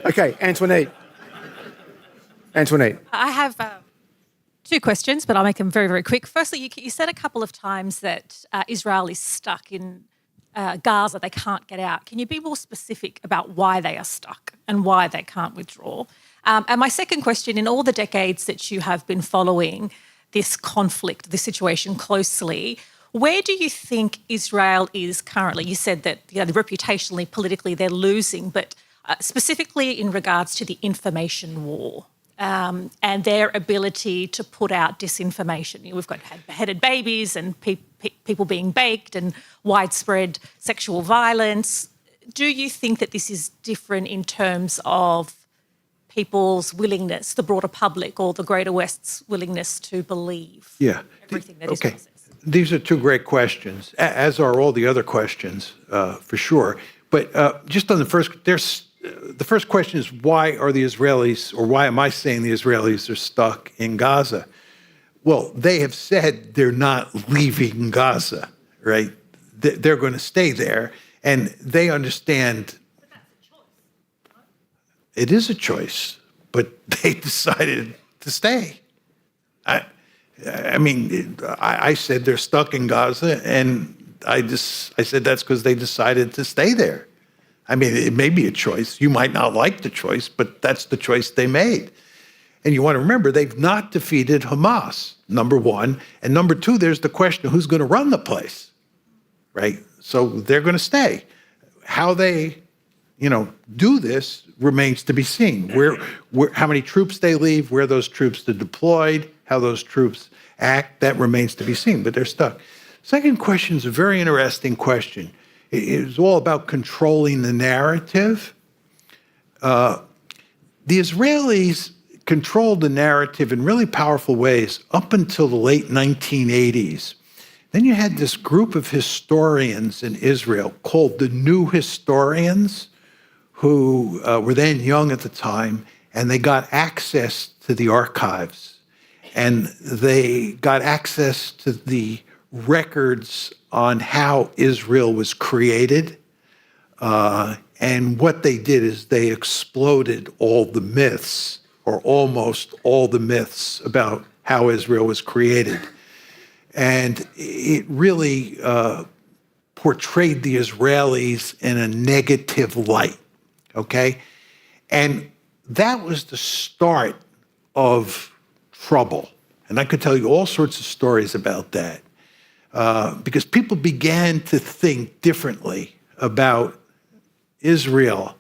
Okay, Antoinette. I have two questions, but I'll make them very, very quick. Firstly, you said a couple of times that Israel is stuck in Gaza. They can't get out. Can you be more specific about why they are stuck and why they can't withdraw? And my second question, in all the decades that you have been following this conflict, this situation closely, where do you think Israel is currently? You said that reputationally, politically, they're losing, but specifically in regards to the information war and their ability to put out disinformation. We've got beheaded babies and people being baked and widespread sexual violence. Do you think that this is different in terms of people's willingness, the broader public or the Greater West's willingness to believe everything that Israel says? These are two great questions, as are all the other questions, for sure. But just on the first question is, why are the Israelis, or why am I saying the Israelis are stuck in Gaza? Well, they have said they're not leaving Gaza, right? They're going to stay there, and they understand. But that's a choice, right? It is a choice, but they decided to stay. I mean, I said they're stuck in Gaza, and I said that's because they decided to stay there. I mean, it may be a choice. You might not like the choice, but that's the choice they made. And you want to remember, they've not defeated Hamas, number one. And number two, there's the question of who's going to run the place, right? So they're going to stay. How they, do this remains to be seen. How many troops they leave, where those troops are deployed, how those troops act, that remains to be seen, but they're stuck. Second question is a very interesting question. It is all about controlling the narrative. The Israelis controlled the narrative in really powerful ways up until the late 1980s. Then you had this group of historians in Israel called the New Historians, who were then young at the time, and they got access to the archives. And they got access to the records on how Israel was created. And what they did is they exploded all the myths, or almost all the myths, about how Israel was created. And it really portrayed the Israelis in a negative light, okay? And that was the start of trouble. And I could tell you all sorts of stories about that, because people began to think differently about Israel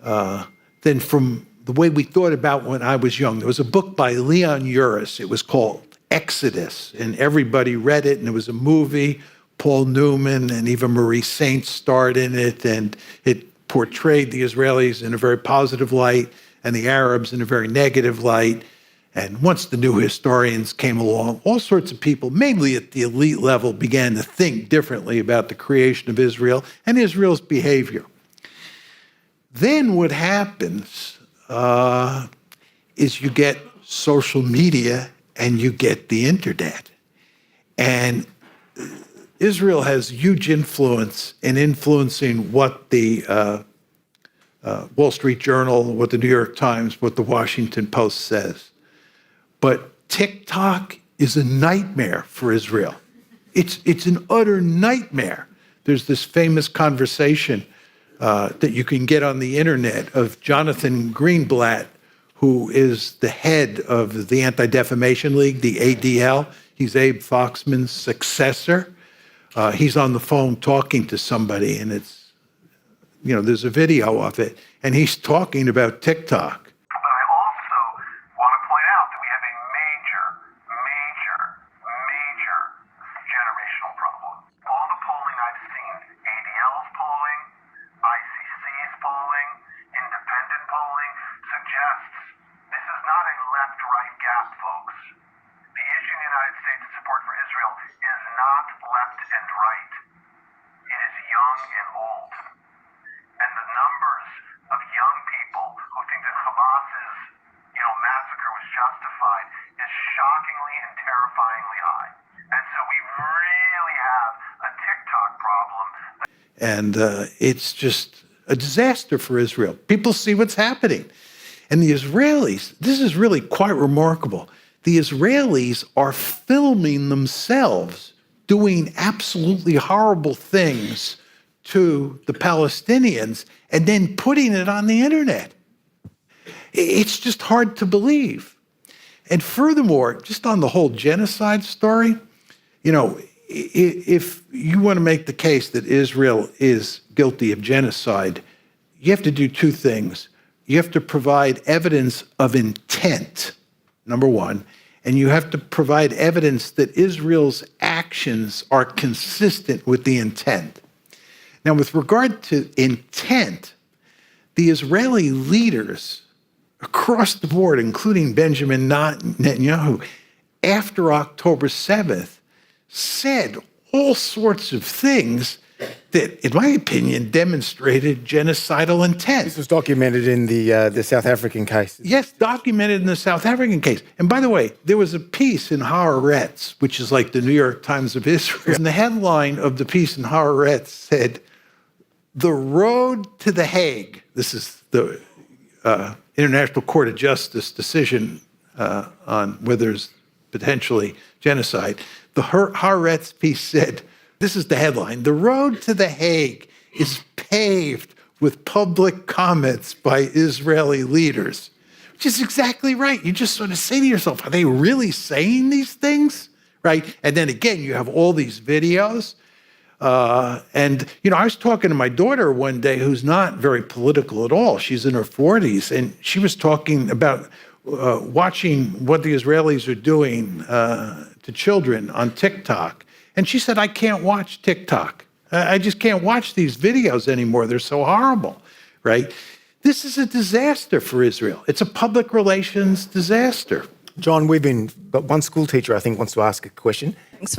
than from the way we thought about when I was young. There was a book by Leon Uris. It was called Exodus, and everybody read it, and there was a movie. Paul Newman and even Marie Saint starred in it, and it portrayed the Israelis in a very positive light and the Arabs in a very negative light. And once the new historians came along, all sorts of people, mainly at the elite level, began to think differently about the creation of Israel and Israel's behavior. Then what happens is you get social media and you get the internet. And Israel has huge influence in influencing what the Wall Street Journal, what the New York Times, what the Washington Post says. But TikTok is a nightmare for Israel. It's an utter nightmare. There's this famous conversation that you can get on the internet of Jonathan Greenblatt, who is the head of the Anti-Defamation League, the ADL. He's Abe Foxman's successor. He's on the phone talking to somebody, and it's, there's a video of it, and he's talking about TikTok. And it's just a disaster for Israel. People see what's happening. And the Israelis, this is really quite remarkable. The Israelis are filming themselves doing absolutely horrible things to the Palestinians and then putting it on the internet. It's just hard to believe. And furthermore, just on the whole genocide story, if you want to make the case that Israel is guilty of genocide, you have to do two things. You have to provide evidence of intent, number one, and you have to provide evidence that Israel's actions are consistent with the intent. Now, with regard to intent, the Israeli leaders across the board, including Benjamin Netanyahu, after October 7th, said all sorts of things that, in my opinion, demonstrated genocidal intent. This was documented in the South African case. Yes, documented in the South African case. And by the way, there was a piece in Haaretz, which is like the New York Times of Israel. And the headline of the piece in Haaretz said, "The road to the Hague," this is the International Court of Justice decision on whether there's potentially genocide. The Haaretz piece said, this is the headline, "The road to the Hague is paved with public comments by Israeli leaders," which is exactly right. You just sort of say to yourself, are they really saying these things? Right? And then again, you have all these videos. And I was talking to my daughter one day who's not very political at all. She's in her 40s, and she was talking about watching what the Israelis are doing to children on TikTok. And she said, "I can't watch TikTok. I just can't watch these videos anymore. They're so horrible," right? This is a disaster for Israel. It's a public relations disaster. John, but one school teacher, I think, wants to ask a question. Thanks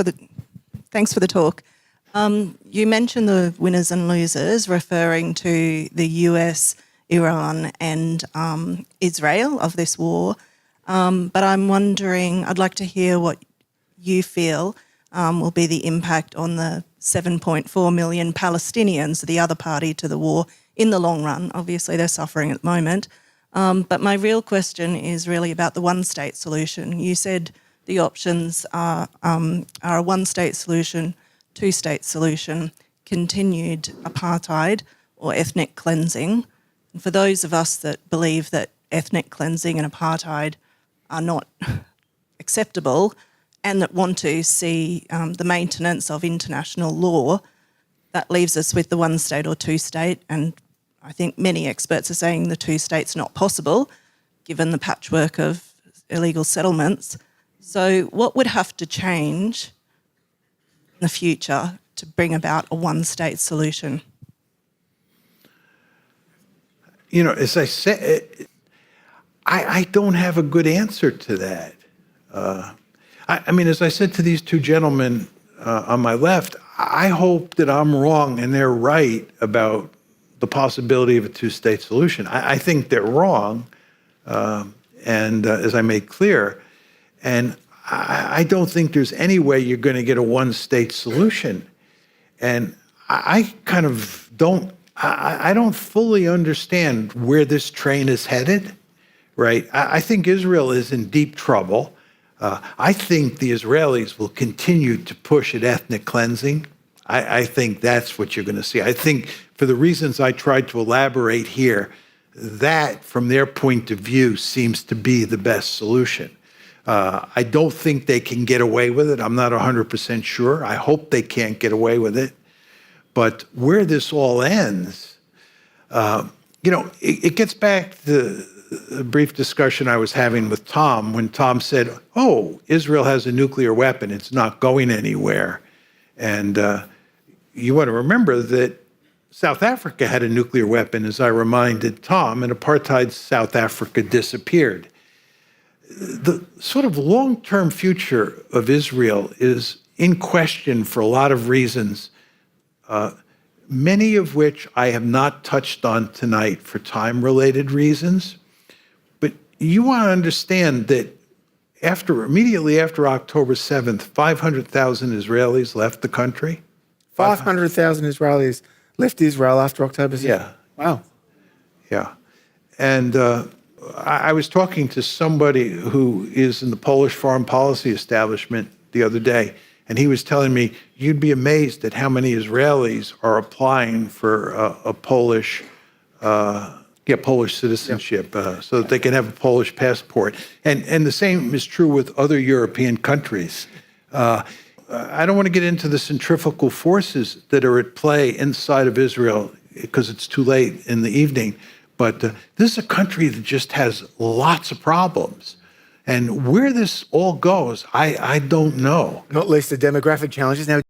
for the talk. You mentioned the winners and losers, referring to the US, Iran, and Israel of this war. But I'm wondering, I'd like to hear what you feel will be the impact on the 7.4 million Palestinians, the other party to the war, in the long run. Obviously, they're suffering at the moment. But my real question is really about the one-state solution. You said the options are a one-state solution, two-state solution, continued apartheid, or ethnic cleansing. And for those of us that believe that ethnic cleansing and apartheid are not acceptable and that want to see the maintenance of international law, that leaves us with the one-state or two-state. And I think many experts are saying the two-state's not possible, given the patchwork of illegal settlements. So what would have to change in the future to bring about a one-state solution? As I said, I don't have a good answer to that. As I said to these two gentlemen on my left, I hope that I'm wrong and they're right about the possibility of a two-state solution. I think they're wrong, and as I made clear, and I don't think there's any way you're going to get a one-state solution. And I kind of don't, I don't fully understand where this train is headed, right? I think Israel is in deep trouble. I think the Israelis will continue to push at ethnic cleansing. I think that's what you're going to see. I think for the reasons I tried to elaborate here, that from their point of view seems to be the best solution. I don't think they can get away with it. I'm not 100% sure. I hope they can't get away with it. But where this all ends, it gets back to a brief discussion I was having with Tom when Tom said, "Oh, Israel has a nuclear weapon. It's not going anywhere." And you want to remember that South Africa had a nuclear weapon, as I reminded Tom, and apartheid South Africa disappeared. The sort of long-term future of Israel is in question for a lot of reasons, many of which I have not touched on tonight for time-related reasons. But you want to understand that immediately after October 7th, 500,000 Israelis left the country. 500,000 Israelis left Israel after October 7th? Wow. Yeah. And I was talking to somebody who is in the Polish foreign policy establishment the other day, and he was telling me, you'd be amazed at how many Israelis are applying for a Polish citizenship, so that they can have a Polish passport. And the same is true with other European countries. I don't want to get into the centrifugal forces that are at play inside of Israel because it's too late in the evening. But this is a country that just has lots of problems. And where this all goes, I don't know. Not least the demographic challenges. Now,